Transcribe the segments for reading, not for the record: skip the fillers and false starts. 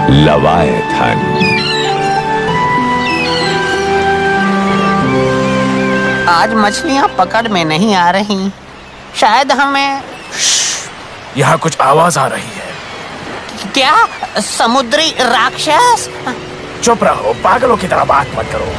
लवायथन। आज मछलियाँ पकड़ में नहीं आ रही, शायद हमें। यहाँ कुछ आवाज आ रही है। क्या? समुद्री राक्षस? चुप रहो, पागलों की तरह बात मत करो।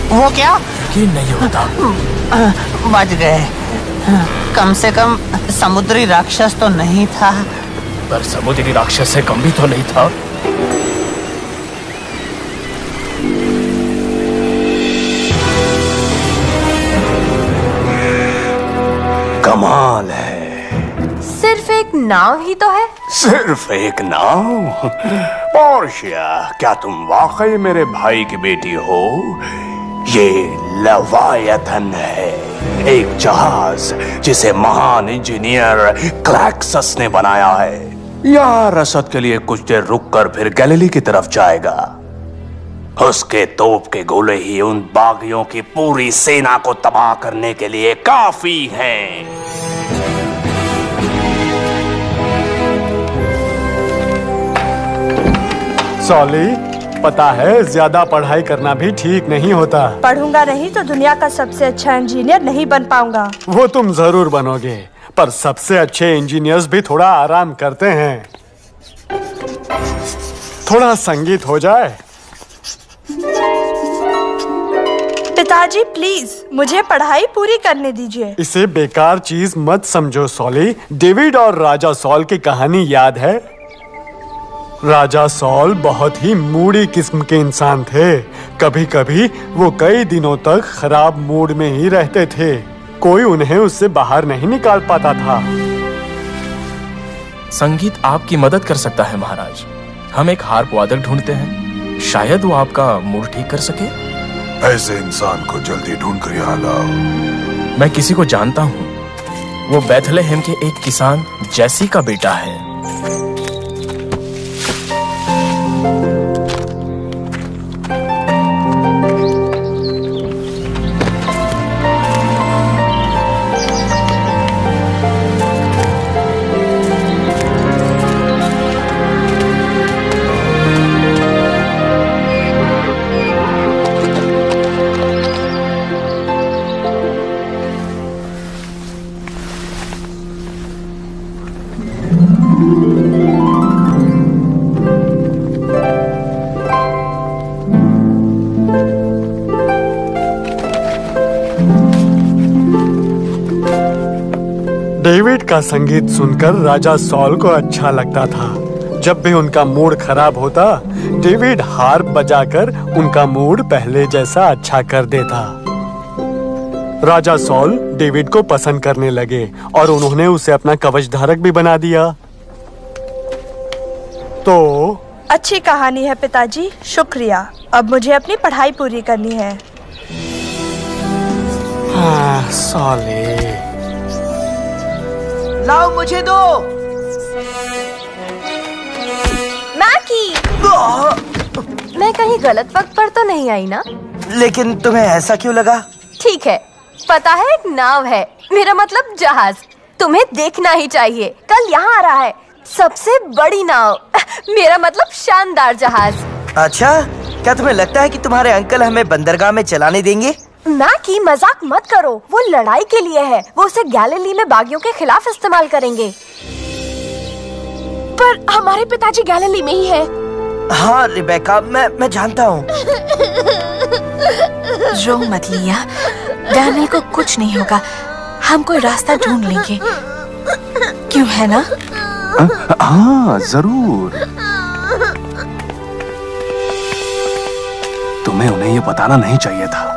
वो क्या? यकीन नहीं होता। बच गए। कम से कम समुद्री राक्षस तो नहीं था। पर समुद्री राक्षस से कम भी तो नहीं था। कमाल है। सिर्फ एक नाव ही तो है। सिर्फ एक नाव? पोर्शिया, क्या तुम वाकई मेरे भाई की बेटी हो? ये लवायथन है, एक जहाज जिसे महान इंजीनियर क्लैक्सस ने बनाया है। यहाँ रसद के लिए कुछ देर रुककर फिर गैलीली की तरफ जाएगा। उसके तोप के गोले ही उन बागियों की पूरी सेना को तबाह करने के लिए काफी हैं। सॉली, पता है ज्यादा पढ़ाई करना भी ठीक नहीं होता। पढ़ूंगा नहीं तो दुनिया का सबसे अच्छा इंजीनियर नहीं बन पाऊंगा। वो तुम जरूर बनोगे, पर सबसे अच्छे इंजीनियर्स भी थोड़ा आराम करते हैं। थोड़ा संगीत हो जाए। पिताजी प्लीज मुझे पढ़ाई पूरी करने दीजिए। इसे बेकार चीज मत समझो सॉली। डेविड और राजा सॉल की कहानी याद है? राजा सॉल बहुत ही मूडी किस्म के इंसान थे। कभी कभी वो कई दिनों तक खराब मूड में ही रहते थे। कोई उन्हें उससे बाहर नहीं निकाल पाता था। संगीत आपकी मदद कर सकता है महाराज। हम एक हार्प वादक ढूंढते हैं, शायद वो आपका मूड ठीक कर सके। ऐसे इंसान को जल्दी ढूंढ कर यहाँ लाओ। मैं किसी को जानता हूँ, वो बेथलेहेम के एक किसान जैसी का बेटा है। डेविड का संगीत सुनकर राजा सॉल को अच्छा लगता था। जब भी उनका मूड खराब होता, डेविड हार्प बजाकर उनका मूड पहले जैसा अच्छा कर देता। राजा सॉल डेविड को पसंद करने लगे और उन्होंने उसे अपना कवचधारक भी बना दिया। तो अच्छी कहानी है पिताजी, शुक्रिया। अब मुझे अपनी पढ़ाई पूरी करनी है। सॉली, लाओ मुझे दो। मैकी, मैं कहीं गलत वक्त पर तो नहीं आई ना? लेकिन तुम्हें ऐसा क्यों लगा? ठीक है, पता है एक नाव है, मेरा मतलब जहाज। तुम्हें देखना ही चाहिए, कल यहाँ आ रहा है सबसे बड़ी नाव। मेरा मतलब शानदार जहाज। अच्छा, क्या तुम्हें लगता है कि तुम्हारे अंकल हमें बंदरगाह में चलाने देंगे? मैकी, मजाक मत करो, वो लड़ाई के लिए है। वो उसे गैलीली में बागियों के खिलाफ इस्तेमाल करेंगे। पर हमारे पिताजी गैलीली में ही है। हाँ रिबेका, मैं जानता हूँ। रो मत लिया, डैनियल को कुछ नहीं होगा। हम कोई रास्ता ढूंढ लेंगे, क्यों है ना? हाँ जरूर। तुम्हें उन्हें ये बताना नहीं चाहिए था।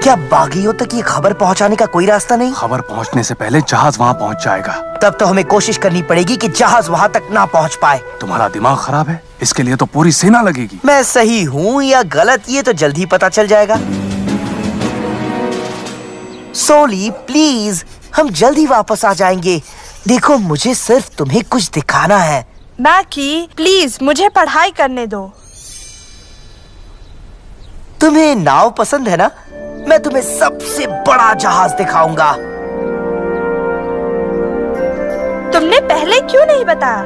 क्या बागियों तक ये खबर पहुंचाने का कोई रास्ता नहीं? खबर पहुंचने से पहले जहाज वहां पहुंच जाएगा। तब तो हमें कोशिश करनी पड़ेगी कि जहाज वहां तक ना पहुंच पाए। तुम्हारा दिमाग खराब है, इसके लिए तो पूरी सेना लगेगी। मैं सही हूँ या गलत, ये तो जल्द ही पता चल जाएगा। सोली प्लीज, हम जल्दी वापस आ जाएंगे। देखो मुझे सिर्फ तुम्हें कुछ दिखाना है। मैकी प्लीज मुझे पढ़ाई करने दो। तुम्हें नाव पसंद है ना? मैं तुम्हें सबसे बड़ा जहाज दिखाऊंगा। तुमने पहले क्यों नहीं बताया?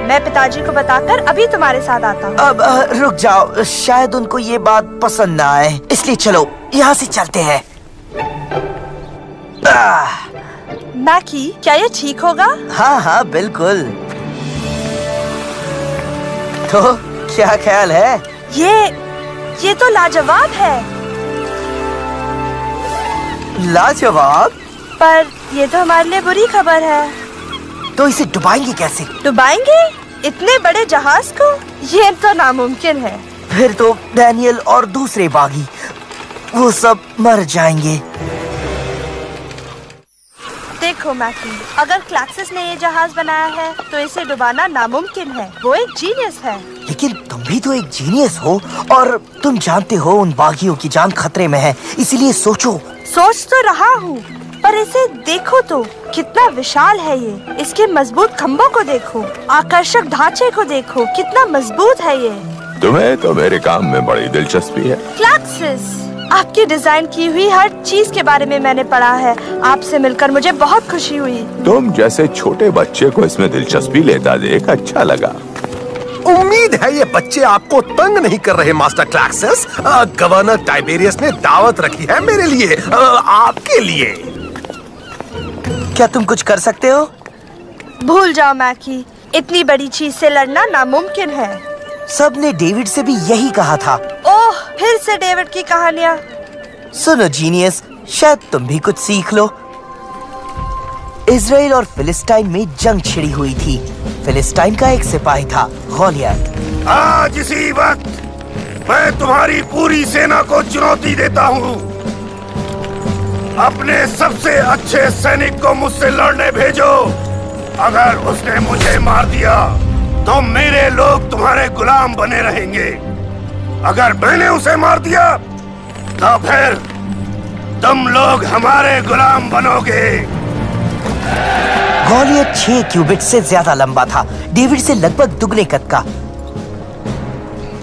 मैं पिताजी को बताकर अभी तुम्हारे साथ आता हूँ। अब रुक जाओ, शायद उनको ये बात पसंद ना आए, इसलिए चलो यहाँ से चलते हैं। मैकी क्या ये ठीक होगा? हाँ हाँ बिल्कुल। तो क्या ख्याल है? ये तो लाजवाब है। लाजवाब? पर ये तो हमारे लिए बुरी खबर है। तो इसे डुबाएंगे कैसे? डुबाएंगे? इतने बड़े जहाज को? ये तो नामुमकिन है। फिर तो डैनियल और दूसरे बागी वो सब मर जाएंगे। देखो मैकी, अगर क्लैक्सिस ने ये जहाज बनाया है तो इसे डुबाना नामुमकिन है। वो एक जीनियस है। लेकिन तुम भी तो एक जीनियस हो और तुम जानते हो उन बागियों की जान खतरे में है, इसीलिए सोचो। सोच तो रहा हूँ, पर इसे देखो तो कितना विशाल है ये। इसके मजबूत खम्भों को देखो, आकर्षक ढांचे को देखो, कितना मजबूत है ये। तुम्हें तो मेरे काम में बड़ी दिलचस्पी है। क्लैक्सिस, आपकी डिजाइन की हुई हर चीज के बारे में मैंने पढ़ा है। आपसे मिलकर मुझे बहुत खुशी हुई। तुम जैसे छोटे बच्चे को इसमें दिलचस्पी लेता देख अच्छा लगा। उम्मीद है ये बच्चे आपको तंग नहीं कर रहे मास्टर क्लैक्सिस। गवर्नर टाइबेरियस ने दावत रखी है मेरे लिए, आपके लिए। क्या तुम कुछ कर सकते हो? भूल जाओ मैकी, इतनी बड़ी चीज से लड़ना नामुमकिन है। सबने डेविड से भी यही कहा था। ओह, फिर से डेविड की कहानियाँ। सुनो जीनियस, शायद तुम भी कुछ सीख लो। इजराइल और फिलिस्टाइन में जंग छिड़ी हुई थी। फिलिस्टाइन का एक सिपाही था गोलियत। आज इसी वक्त मैं तुम्हारी पूरी सेना को चुनौती देता हूँ। अपने सबसे अच्छे सैनिक को मुझसे लड़ने भेजो। अगर उसने मुझे मार दिया तो मेरे लोग तुम्हारे गुलाम बने रहेंगे। अगर मैंने उसे मार दिया तो फिर तुम लोग हमारे गुलाम बनोगे। गोलियत 6 क्यूबिट से ज्यादा लंबा था, डेविड से लगभग दुगने कद का।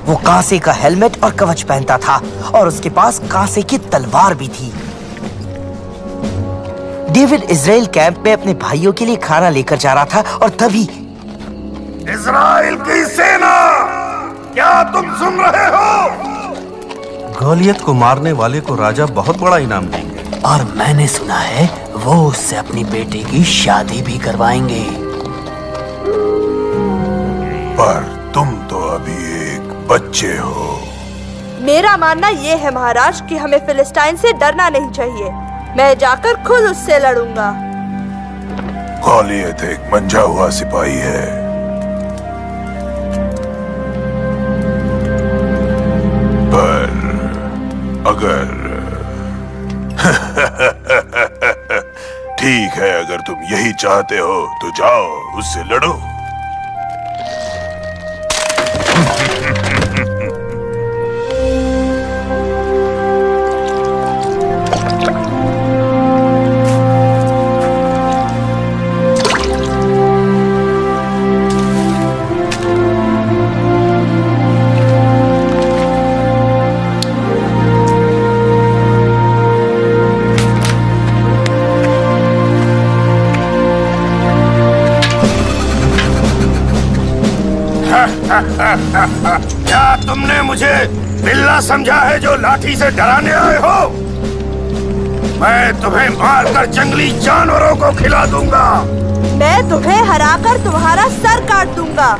वो कांसे का हेलमेट और कवच पहनता था और उसके पास कांसे की तलवार भी थी। डेविड इजराइल कैंप में अपने भाइयों के लिए खाना लेकर जा रहा था और तभी इजराइल की सेना, क्या तुम सुन रहे हो? गोलियत को मारने वाले को राजा बहुत बड़ा इनाम देंगे। और मैंने सुना है वो उससे अपनी बेटी की शादी भी करवाएंगे। पर तुम तो अभी एक बच्चे हो। मेरा मानना ये है महाराज कि हमें फिलिस्टाइन से डरना नहीं चाहिए। मैं जाकर खुद उससे लड़ूंगा। गोलियत एक मंझा हुआ सिपाही है। पर अगर ठीक है, अगर तुम यही चाहते हो तो जाओ उससे लड़ो। क्या तुमने मुझे बिल्ला समझा है जो लाठी से डराने आए हो? मैं तुम्हें मारकर जंगली जानवरों को खिला दूंगा। मैं तुम्हें हराकर तुम्हारा सर काट दूंगा।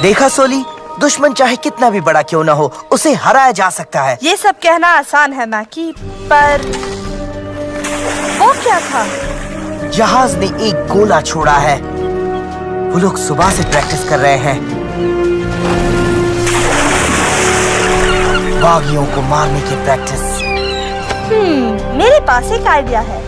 देखा सोली, दुश्मन चाहे कितना भी बड़ा क्यों ना हो, उसे हराया जा सकता है। ये सब कहना आसान है मैकी, पर वो क्या था? जहाज ने एक गोला छोड़ा है। वो लोग सुबह से प्रैक्टिस कर रहे हैं, बागियों को मारने की प्रैक्टिस। मेरे पास एक आइडिया है।